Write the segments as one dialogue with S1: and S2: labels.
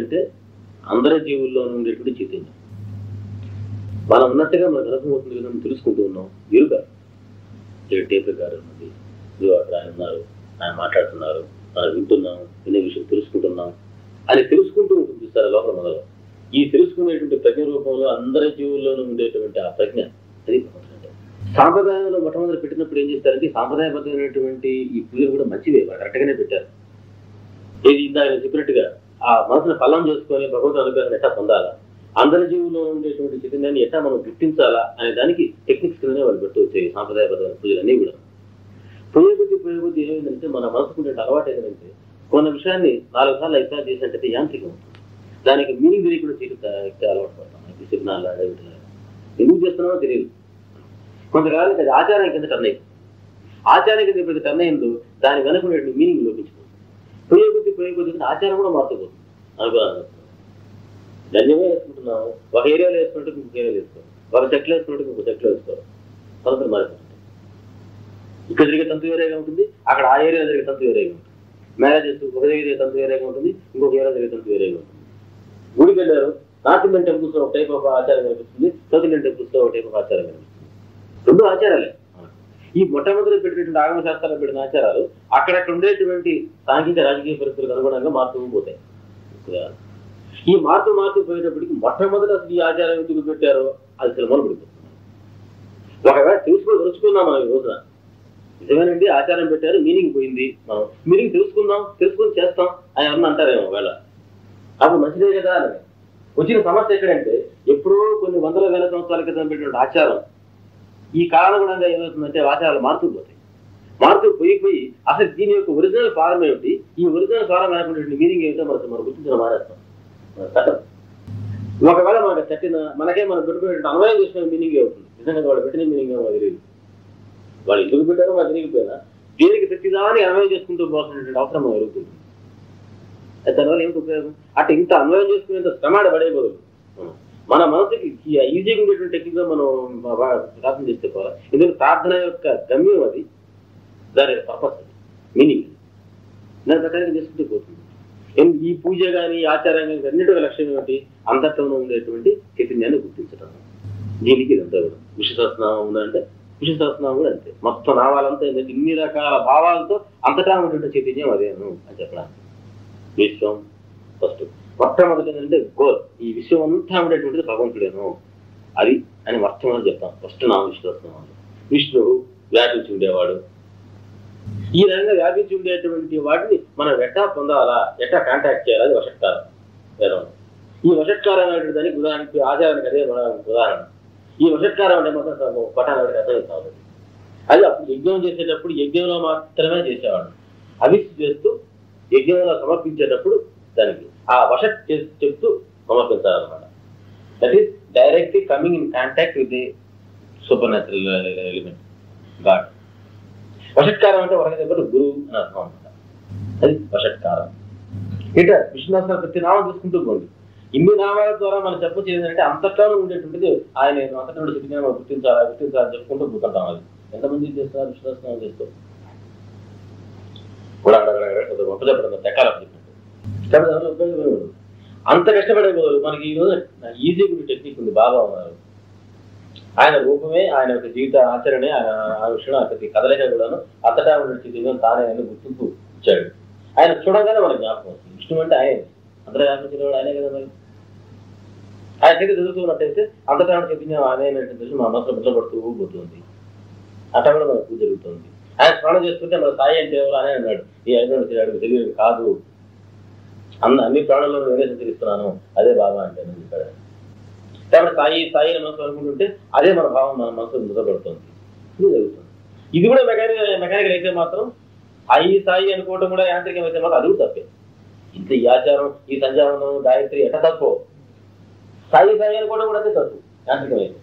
S1: అంటే అందరి జీవుల్లో ఉండేటువంటి చైతన్యం. మనం ఉన్నట్టుగా మనకు అనుభవమవుతుంది కదా, మనం తెలుసుకుంటూ ఉన్నాం. ఎరుక టేప్ రికార్డర్ ఉంది, అక్కడ ఆయన ఉన్నారు, ఆయన మాట్లాడుతున్నారు, మనం వింటున్నాం, వినే విషయం తెలుసుకుంటున్నాం అని తెలుసుకుంటూ ఉంటుంది చూస్తారా లోపల మొదలు. ఈ తెలుసుకునేటువంటి ప్రజ్ఞ రూపంలో అందరి జీవుల్లోనూ ఉండేటువంటి ఆ ప్రజ్ఞ అది అంటే సాంప్రదాయంలో మొట్టమొదటి పెట్టినప్పుడు ఏం చేస్తారంటే సాంప్రదాయబద్ధమైనటువంటి ఈ పూజలు కూడా మంచివే, వాళ్ళు కరెక్ట్గానే పెట్టారు. ఇది ఇందాక చెప్పినట్టుగా ఆ మనసును ఫలం చేసుకొని భగవంతుని అనుగ్రహాన్ని ఎట్టా పొందాలా, అందరి జీవుల్లో ఉండేటువంటి చైతన్యాన్ని ఎట్టా మనం గుర్తించాలా అనే దానికి టెక్నిక్స్ కిందనే వాళ్ళు పెట్టు వచ్చాయి సాంప్రదాయబద్ధమైన పూజలు అన్నీ కూడా. పోయే ఏమైందంటే మన మనసుకుంటే అలవాటు ఏంటంటే కొన్ని విషయాన్ని 4 సార్లు 5 సార్లు చేసినట్టయితే యాంత్రికం ఉంటుంది. దానికి మీనింగ్ తెలియకుండా చేయడం అలవాటు పడతాం. సిగ్నాలు ఎందుకు చేస్తున్నామో తెలియదు. కొంతకాలానికి అది ఆచారం కింద టర్న్ అయింది. ఆచారం కింద ఎప్పుడైతే టర్న్ అయిందో దాని వెనుకునే మీనింగ్ లోపించిపోతుంది. పోయే కొద్ది ఆచారం కూడా మారుతుంది. అనుభవాలు ధన్యమే వేసుకుంటున్నాము, ఒక ఏరియాలో వేసుకుంటే ఇంకొక ఏరియాలో వేసుకోవాలి, ఒక చెట్లు వేసుకుంటే ఇంకొక చెట్లు వేసుకోవాలి, పద్ధతులు మారిపోతుంది. ఇక్కడ జరిగే తంతు వేరేగా ఉంటుంది, అక్కడ ఆ ఏరియాలో జరిగే తంతు వేరేగా ఉంటుంది. మ్యారేజెస్ ఒక ఏరియా తంతు వేరేగా ఉంటుంది, ఇంకొక ఏరియా జరిగే తంతు వేరేగా ఉంటుంది. గుడికి వెళ్ళారు, నార్త్ ఇండియన్ టెంపుల్స్ లో ఒక టైప్ ఆఫ్ ఆచారం కనిపిస్తుంది, సౌత్ ఇండియన్ టెంపుల్స్ లో ఒక టైప్ ఆఫ్ ఆచారం కనిపిస్తుంది. రెండు ఆచారాలే. ఈ మొట్టమొదటి పెట్టినటువంటి ఆగమ శాస్త్రాలు పెట్టిన ఆచారాలు అక్కడక్కడ ఉండేటువంటి సాంఘిక రాజకీయ పరిస్థితులకు అనుగుణంగా మారుతూ పోతాయి. ఈ మార్పు పోయేటప్పటికి మొట్టమొదటి అసలు ఈ ఆచారం ఎందుకు పెట్టారో అది శ్రమలు పడిపోతుంది. ఒకవేళ తెలుసుకున్నాం మనం ఈ రోజున నిజమేనండి ఆచారం పెట్టారు, మీనింగ్ పోయింది, మనం మీనింగ్ తెలుసుకుని చేస్తాం అని అన్న అంటారేమో ఒకవేళ, అప్పుడు మంచిదే కదా అని. వచ్చిన సమస్య ఎక్కడంటే ఎప్పుడో కొన్ని వందల వేల సంవత్సరాల క్రితం పెట్టినటువంటి ఆచారం ఈ కారణగుణంగా ఏమవుతుందంటే ఆచారాలు మారుతూ పోయి అసలు దీని యొక్క ఒరిజినల్ ఫారం ఏమిటి, ఈ ఒరిజినల్ ఫారం అనేటువంటి మీనింగ్ ఏమిటో మనం గుర్తించిన మారేస్తాం. ఒకవేళ మనకే మనం పెట్టుకునే అన్వయం చేసిన మీనింగ్ అవుతుంది. నిజంగా వాళ్ళు పెట్టిన మీనింగ్ ఏమో తెలియదు. వాళ్ళు ఎందుకు పెట్టారో మాకు తెలియకపోయినా దేనికి ప్రతిదాన్ని అన్వయం చేసుకుంటూ పోవాల్సినటువంటి అవసరం మనం ఎరుగుతుంది. దానివల్ల ఏమిటి ఉపయోగం? అటు ఇంత అన్వయం చేసుకునేంత శ్రమాడ పడే బదులు మన మనసుకి ఈజీగా ఉండేటువంటి టెక్నిక్గా మనం ప్రార్థన చేస్తే పోవాలి. ఎందుకంటే ప్రార్థన యొక్క గమ్యం అది, దాని పర్పస్ మీనింగ్ దాని ప్రకారం చేసుకుంటూ పోతుంది. ఈ పూజ కానీ ఆచారం కానీ అన్నిటి లక్ష్యం ఏమిటి? అంతటంలో ఉండేటువంటి చైతన్యాన్ని గుర్తించడం. దీనికి ఇదంతా కూడా విశ్వసనామం ఉందంటే విశ్వసనామం కూడా అంతే. మొత్తం నావాలంతా ఏంటంటే ఇన్ని రకాల భావాలతో అంతటా ఉండేటువంటి చైతన్యం అదేను అని చెప్పడానికి. విశ్వం ఫస్ట్ మొట్టమొదటి ఏంటంటే గోల్, ఈ విశ్వం అంతా ఉండేటువంటిది భగవంతుడేను అది అని మొట్టమొదటి చెప్తాం. ఫస్ట్ నా విశ్వసనామం. విష్ణువు వ్యాపించి ఉండేవాడు. ఈ రకంగా వ్యాపించి ఉండేటువంటి వాటిని మనం ఎట్టా పొందాలా, ఎట్టా కాంటాక్ట్ చేయాలి, అది వషట్కారం వేదం. ఈ వషట్కారం అనేటువంటి దానికి ఉదాహరణకి ఆచారానికి అదే ఉదాహరణ. ఈ వషట్కారం అంటే మాత్రం పటానికి అర్థం కావాలి. అది అప్పుడు యజ్ఞం చేసేటప్పుడు యజ్ఞంలో మాత్రమే చేసేవాడు. అవిష్ చేస్తూ యజ్ఞంలో సమర్పించేటప్పుడు దానికి ఆ వషట్ చెప్తూ సమర్పించాలన్నమాట. That is directly coming in contact with the supernatural element god. వషట్కారం అంటే ఒకరికి చెప్పి గురువు అని అర్థం అనమాట. అది వషట్కారం. ఇట విష్ణునాథ ప్రతి నామం తీసుకుంటూ పోండి. ఇన్ని నామాల ద్వారా మనం చెప్పొచ్చు ఏంటంటే అంతటాలో ఉండేటువంటిది ఆయన అంతటా స్థితిని మనం గుర్తించాలని చెప్పుకుంటూ పోతుంటాం. అది ఎంతమంది చేస్తున్నారు విశ్వాసం చేస్తూ కూడా గొప్ప చెప్పడం తెక్కాల చెప్పినట్టు ఉపయోగపడదు. అంత కష్టపడే బదులు మనకి ఈ రోజు ఈజీ టెక్నిక్ ఉంది. బాబా ఉన్నారు, ఆయన రూపమే ఆయన యొక్క జీవిత ఆచరణే ఆ విషయంలో అతనికి కదలిక కూడాను అంతటా ఉండే తానే ఆయన గుర్తింపు ఇచ్చాడు. ఆయన చూడగానే మనకు జ్ఞాపకం వస్తుంది. విష్ణు అంటే ఆయన అంతటా వ్యాపించినవాడు ఆయనే కదా. మరి ఆయన చేతి చదువుతున్నట్టయితే అంతటా చైతన్యం ఆయనటువంటి మా మనసులో బుద్ధపడుతూ పోతుంది. అట్లా కూడా మనకు పూజ జరుగుతుంది. ఆయన స్మరణ చేసుకుంటే మన సాయి అంటే ఎవరు ఆయన అన్నాడు. ఈ ఐదు తెలియదు కాదు, అన్ని ప్రాణుల్లో నేనే సంచరిస్తున్నాను, అదే బాబా అంటే అని చెప్పాడు. కాబట్టి సాయి మనసు అనుకుంటుంటే అదే మన భావం మన మనసు ముద్దపడుతుంది. ఇది జరుగుతుంది. ఇది కూడా మెకానికల్ అయితే మాత్రం సాయి అనుకోవడం కూడా యాంత్రికం అయితే మాత్రం అది తప్పే. ఇంత ఈ ఆచారం ఈ సంధ్యావనం గాయత్రి ఎట్లా తప్పు, సాయి అనుకోవడం కూడా అదే తప్పు యాంత్రికం అయితే.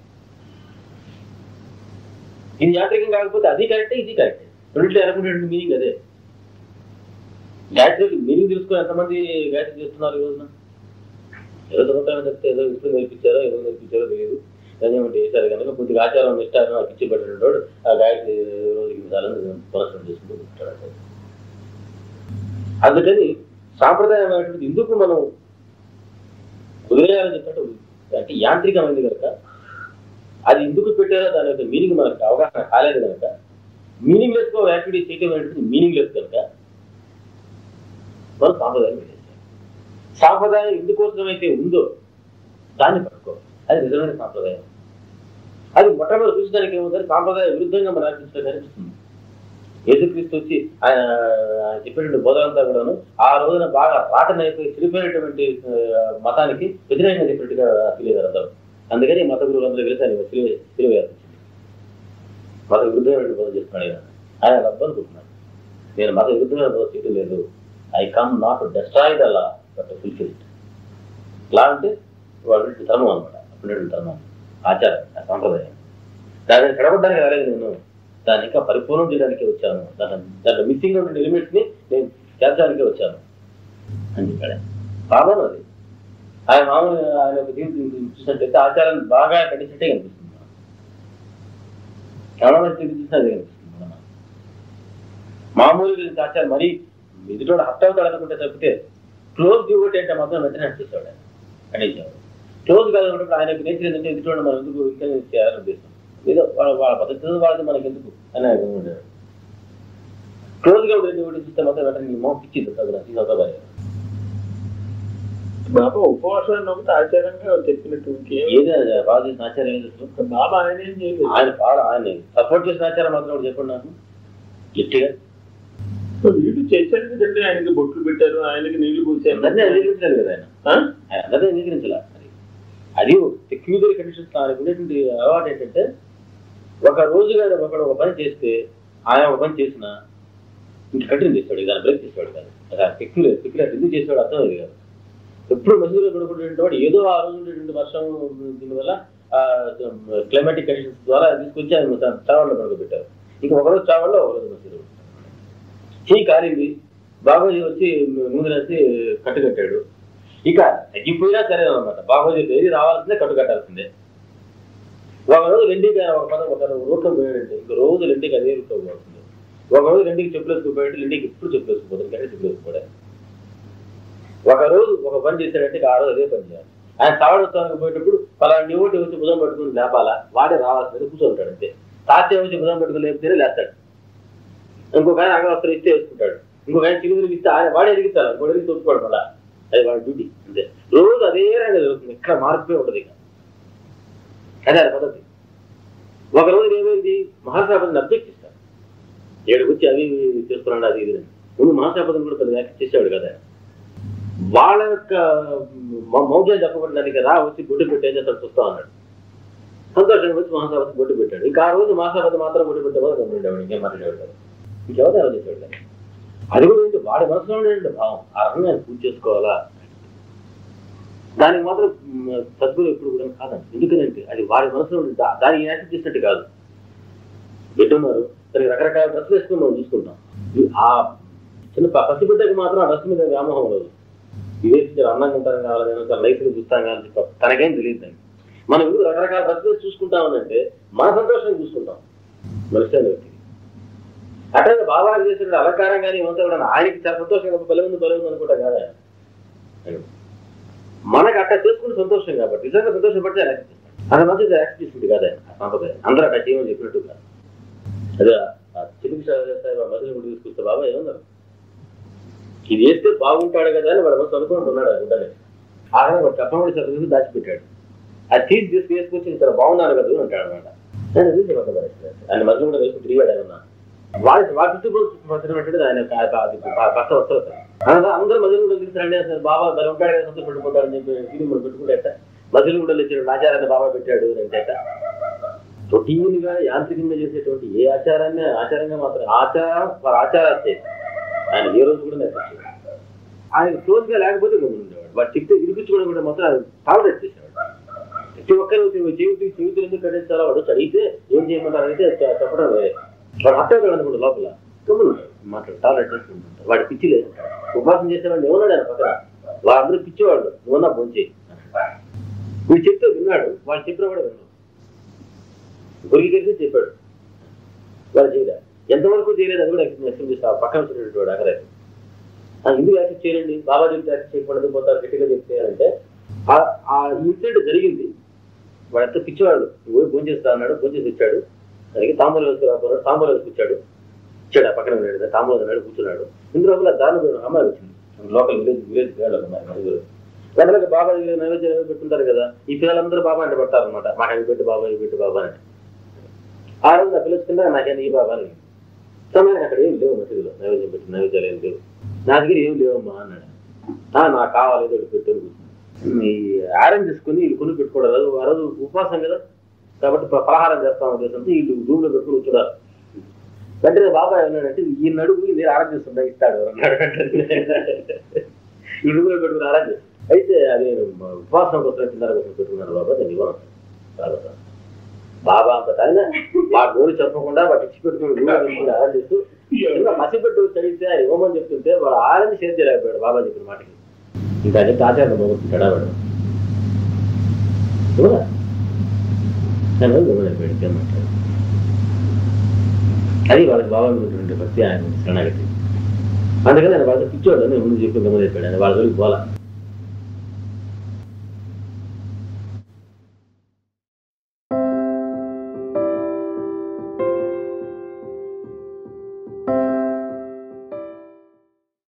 S1: ఇది యాంత్రికం కాకపోతే అది కరెక్టే ఇది కరెక్టే. రెండింటిలో అనుకునేటువంటి మీనింగ్ అదే. గాయత్రికి మీనింగ్ తెలుసుకొని ఎంతమంది గాయత్రి చేస్తున్నారు ఈ రోజున? ఏదో చదువుతామని చెప్తే ఏదో విష్ణు నేర్పించారో ఏదో నేర్పించారో తెలియదు. ధన్యమంటే వేశారు కనుక కొద్దిగా ఆచారం ఇష్టాన్ని నాకు ఇచ్చి పెట్టేటోడు ఆ గాయత్రి రోజుకి విధాలను పునశ్చరణ చేసుకుంటూ కూర్చుంటాడు. అందుకని సాంప్రదాయం అనేటువంటిది ఎందుకు మనం వదిలేయాలని చెప్పినట్టు అంటే యాంత్రికమైంది కనుక అది ఎందుకు పెట్టారో దాని యొక్క మీనింగ్ మనకు అవగాహన కాలేదు కనుక మీనింగ్లెస్ గా యాక్టివిటీ చేయడం అనేటువంటి మీనింగ్లెస్ కనుక మనం సాంప్రదాయం పెట్టేస్తాం. సాంప్రదాయం ఎందుకోసం అయితే ఉందో దాన్ని పట్టుకో, అది నిజమైన సాంప్రదాయం. అది మొట్టమొదటి చూసడానికి ఏమవుతుంది, సాంప్రదాయ విరుద్ధంగా మన అనిపిస్తుంది కనిపిస్తుంది. యేసుక్రీస్తు వచ్చి ఆయన చెప్పినటువంటి బోధనంతా కూడాను ఆ రోజున బాగా రాటనైపోయి చెడిపోయినటువంటి మతానికి వ్యతిరేకంగా చెప్పినట్టుగా ఫీల్ అయ్యారు అందరూ. అందుకని మత గురువులు అందరూ కలిసి ఆయన తెలివేయాల్సింది. మత విరుద్ధమైన బోధన చేస్తున్నాడు ఆయన రబ్బు అనుకుంటున్నాడు. నేను మత విరుద్ధమైన బోధన చేయడం లేదు. I come not to destroy the law but to fulfil it. Law అంటే వాళ్ళు ధర్మం అనమాట, అప్పుడు ధర్మం, ఆచారం, ఆ సాంప్రదాయం. దాన్ని చెడగొట్టడానికి రాలేదు నేను, దాన్ని ఇంకా పరిపూర్ణం చేయడానికి వచ్చాను, దాంట్లో మిస్సింగ్ ఉన్న ఎలిమెంట్స్ ని నేను చేర్చడానికే వచ్చాను అని చెప్పాడు. కారణం అది ఆయన మామూలు ఆయన ఒక జీవితం చూసినట్టయితే ఆచారాన్ని బాగా కట్టించినట్టే కనిపిస్తుంది. చాలా మంది చూసినా అదే కనిపిస్తుంది. మామూలుగా ఆచారం మరీ ఎదుటోడు హట్ అవుతాడు అనుకుంటే తప్పితే క్లోజ్ డివోట్ అంటే మాత్రం వెంటనే అనిపిస్తాడు ఆయన ఖండించాడు. క్లోజ్ కాదనుకుంటే ఆయనకు నేచర్ ఏంటంటే ఎదుటోడు మనం ఎందుకు ఇంకా చేయాలని ఉద్దేశం, ఏదో వాళ్ళ పద్ధతి వాళ్ళది మనకి ఎందుకు అని ఆయన ఉండేవాడు. క్లోజ్ గా ఉండే డివోట్ చూస్తే మాత్రం వెంటనే నీ మోహం పిచ్చింది చదువు.
S2: బాబా ఉపవాసాన్ని ఒకటి ఆచారంగా చెప్పినట్టు
S1: ఏదైనా బాగా చేసిన ఆచారం ఏం చేస్తారు
S2: బాబా ఆయన ఏం చేయలేదు.
S1: ఆయన సపోర్ట్ చేసిన ఆచారం మాత్రం ఒకటి చెప్పండి నాకు గట్టిగా.
S2: వీళ్ళు చేశారు కదండి, ఆయనకి బొట్లు పెట్టారు, ఆయనకి నీళ్లు పూసారు,
S1: అందరినీ అంగీకరించారు కదా ఆయన అందరినీ అంగీకరించాల. అది పెక్యులర్ కండిషన్స్ ఆయనకు ఉండేటువంటి అలవాటు ఏంటంటే ఒక రోజుగా ఒకడు ఒక పని చేస్తే ఆయన ఒక పని చేసిన ఇంక కంటిన్యూ చేస్తాడు, దాన్ని బ్రేక్ చేసేవాడు కాదు. పెక్యులర్ ఎందుకు చేసేవాడు అర్థం అది కాదు. ఎప్పుడు మసీదులో పడుకుంటే వాడు ఏదో ఆ రోజు ఉండేటువంటి వర్షం దీనివల్ల క్లైమాటిక్ కండిషన్స్ ద్వారా తీసుకొచ్చి ఆయన చావాళ్ళలో పడుకోబెట్టారు. ఇంకా ఒకరోజు చావాళ్ళలో ఒకరోజు మసీదులో చీ కాలింది, బాగోజీ వచ్చి ముందు రాసి కట్టుకట్టాడు. ఇక తగ్గిపోయినా సరే అనమాట, బాగోజీ డైరీ రావాల్సిందే, కట్టు కట్టాల్సిందే. ఒకరోజు రెండుకి ఒక రూట్లో పోయాడంటే ఇంక రోజు రెండుకి అదే రూట్లో పోతుంది. ఒకరోజు రెండుకి చెప్పులు వేసుకుపోయాడు, రెండుకి ఎప్పుడు చెప్పులు వేసుకుపోతుంది, కానీ చెప్పులు వేసుకోవడానికి. ఒకరోజు ఒక పని చేశాడంటే ఆ రోజు అదే పని చేయాలి. ఆయన సావడోత్సవానికి పోయేటప్పుడు పలానా న్యూటి వచ్చి బుధం పట్టుకుని లేపాలా, వాడే రావాల్సిందే కూర్చోంటాడు అంతే. తాత్య వచ్చి బుధం పట్టుకుని లేపితేనే లేస్తాడు. ఇంకొక ఆయన అంగవస్త్రం ఇస్తే వేసుకుంటాడు, ఇంకొక ఆయన చిరువులు ఇస్తే ఆయన వాడే ఎదిగిస్తాడు, ఇంకోటి ఎదిగి తొట్టుకోవడం వల్ల అది వాడి డ్యూటీ అంతే. రోజు అదే రంగా జరుగుతుంది, ఎక్కడ మార్పే ఉంటుంది. ఇక అదే అది పద్ధతి. ఒకరోజు ఏమైంది, మహాసభని అబ్జెక్ట్ చేస్తాడు, ఏడు వచ్చి అవి చేసుకున్నాడు అది ఇది. ముందు మహాసభని కూడా పెద్ద వ్యాఖ్య చేసేవాడు కదా. వాళ్ళ యొక్క మౌజం చెప్పబడడానికి రా వచ్చి గుడ్డు పెట్టి ఏం చేస్తాడు చూస్తా అన్నాడు. సంతోషంగా వచ్చి మహాసభకి గుడ్డు పెట్టాడు. ఇంకా ఆ రోజు మహాసభ మాత్రం గుడ్డు పెట్టేవాడు, ఉండేవాడు, ఇంకేం మాట్లాడేవాడు, ఇంకెవరు ఎవరు చేసేవాడు. అది కూడా ఏంటి వాడి మనసులో ఉండేటువంటి భావం, ఆ రకంగా ఆయన పూజ చేసుకోవాలా, దానికి మాత్రం సద్గురు ఎప్పుడు కూడా కాదండి. ఎందుకంటే అది వాడి మనసులో ఉండే దానికి యాక్సెప్ట్ చేసినట్టు కాదు. బిడ్డున్నారు సరే రకరకాల డ్రెస్సులు వేసుకుని మనం చూసుకుంటాం. ఆ చిన్న పసిబిడ్డకి మాత్రం ఆ డ్రెస్ మీద వ్యామోహం లేదు. ఇవేసి అందంగా ఉంటాం కావాలి, లైఫ్లో చూస్తాం కానీ తనకేం తెలియదు దానికి. మనం ఎందుకు రకరకాల డ్రెస్సులు చూసుకుంటామనంటే మన సంతోషాన్ని చూసుకుంటాం మనిషి వ్యక్తికి. అట్లా బాబా చేసిన అలంకారం కానీ ఏమంతా కూడా ఆయనకి చాలా సంతోషంగా బలముంది అనుకుంటాం కాదా. మనకు అట్లా చేసుకుని సంతోషం కాబట్టి నిజంగా సంతోషం పడితే ఆయన యాక్సెప్ట్ చేస్తాడు. అది మంచిది యాక్సెప్ట్ చేసింది కదా ఆ సాంప్రదాయం. అందరూ అట్లా చేయమని చెప్పినట్టు కాదు. అదే చిలుకు మధ్యలో కూడా తీసుకొస్తే బాబా ఏమన్నారు, ఇది వేస్తే బాగుంటాడు కదా అని వాడు మనసు అనుకుంటున్నాడు. అనుకుంటానే ఆగా వాడు చెప్పమని చదువు దాచిపెట్టాడు. అది తీసి వేసుకొచ్చి ఇక్కడ బాగున్నాడు కదా అంటాడు అనమాట. ఆయన మధ్యలో కూడా వేసుకుని తిరిగాడు ఏమన్నా వాడి చుట్టూ ఆయన భర్త వస్తారు. అందరూ మధ్యలో కూడా తీసుకురండి అసలు బాబా బలి ఉంటాడు కదా సంతోషపడిపోతాడని చెప్పి ఫీలింగ్ మనం పెట్టుకుంటే మధ్యలో కూడా ఇచ్చాడు ఆచారాన్ని బాబా పెట్టాడు అంటే రొటీన్ గా యాంత్రికంగా చేసేటువంటి ఏ ఆచారాన్ని ఆచారంగా మాత్రం ఆచారాస్తే ఆయన ఏ రోజు కూడా నేర్పించాడు. ఆయన క్లోజ్ గా లేకపోతే ఉండేవాడు. వాడు చెప్తే వినిపించుకోవడం కూడా మాత్రం టాలరేట్ చేసేవాడు. ప్రతి ఒక్కరు జీవితం ఎందుకు కట్టించాలో వాడు అడిగితే ఏం చేయమంటారు అయితే చెప్పడం వేరే. వాడు హత్యగాడు అనుకుంటా లోపల కమ్మును మాట్లాడు టాలరేట్ చేసుకుంటుంటాడు. వాడి పిచ్చి లేదు. ఉపవాసం చేసేవాడిని ఏమన్నాడు ఆయన పక్కన, వాళ్ళందరూ పిచ్చివాళ్ళు, నువ్వన్నా పొంచి వీడు చెప్తే విన్నాడు, వాళ్ళు చెప్పినా కూడా విన్నాడు. గురికి కలిసి చెప్పాడు, వాళ్ళు చేయలేదు. ఎంతవరకు చేయలేదు అది కూడా ఎక్స్ప్లెయిన్ చేస్తారు. పక్కన వచ్చినటువంటి వాడు అక్కడ ఎందుకు యాక్సెప్ట్ చేయండి, బాబా చెప్తే యాక్సెప్ట్ చేయకూడదు పోతారు గట్టిగా చెప్తే అంటే ఆ ఇన్సిడెంట్ జరిగింది. వాడు ఎంత పిచ్చివాడు, పోయి ఫోన్ చేస్తా అన్నాడు, ఫోన్ చేసి వచ్చాడు. దానికి తాంబూలం వేసుకురాకున్నాడు, తాంబూలం వేసుకొచ్చాడు, ఇచ్చాడు. ఆ పక్కన వెళ్ళాడు, తాంబూలం అన్నాడు, కూర్చున్నాడు. ఇందులో దాని అమ్మాయి వచ్చింది, లోకల్ విలేజ్ గర్ల్ అమ్మాయి నలుగురు. దానిలో బాబా నైవేద్యం పెట్టుకుంటారు కదా, ఈ పిల్లలందరూ బాబా అంటే పడతారు అనమాట. మాకు అవి పెట్టు బాబా, ఇవి పెట్టు బాబా అని. ఆ రోజు నా పిల్లలు కింద నాకేం ఈ బాబా అని. సమయానికి అక్కడ ఏం లేవు మసీదులో నైవేద్యం పెట్టి, నైవేద్యాలు ఏం లేవు. నా దగ్గర ఏం లేవమ్మా అన్నాడు. నాకు కావాలి ఏదో పెట్టు. ఈ ఆరెంజ్ తీసుకుని వీళ్ళు కొను పెట్టుకోవడం, ఆ రోజు ఉపవాసం కదా కాబట్టి పలహారం చేస్తాం ఉద్దేశంతో వీళ్ళు రూమ్ లో పెట్టుకుని కూర్చున్నారు. వెంటనే బాబా ఏమన్నాడంటే, ఈ నడుగు నేను ఆరెంజ్ చేస్తుంటా ఇస్తాడు అన్నాడు. ఈ రూమ్ లో పెట్టుకుని ఆరెంజ్. అయితే అది నేను ఉపవాసం కోసం కింద కోసం పెట్టుకున్నాను బాబా, దాన్ని ఇవ్వను బాబా. బాబా అంత ఆయన వాడు నోరు చెప్పకుండా వాటి ఇచ్చి పెట్టుకుని రూమ్ పెట్టుకుని ఆరెంజ్ చేస్తూ మసి పెట్టు చదివితే ఇవ్వమని చెప్తుంటే వాడు ఆరెంజ్ షేర్ చేయలేకపోయాడు బాబా చెప్పిన మాటకి. ఇంకా చెప్తే ఆచార్య మొదలుకుంటాడా వాడు మాట్లాడు. అది వాళ్ళకి బాబా ఉన్నటువంటి భక్తి, ఆయన శరణాగతి. అందుకని ఆయన వాళ్ళ పిచ్చోడు నేను ముందు చెప్పి గమనించాడు. ఆయన వాళ్ళ పోలా.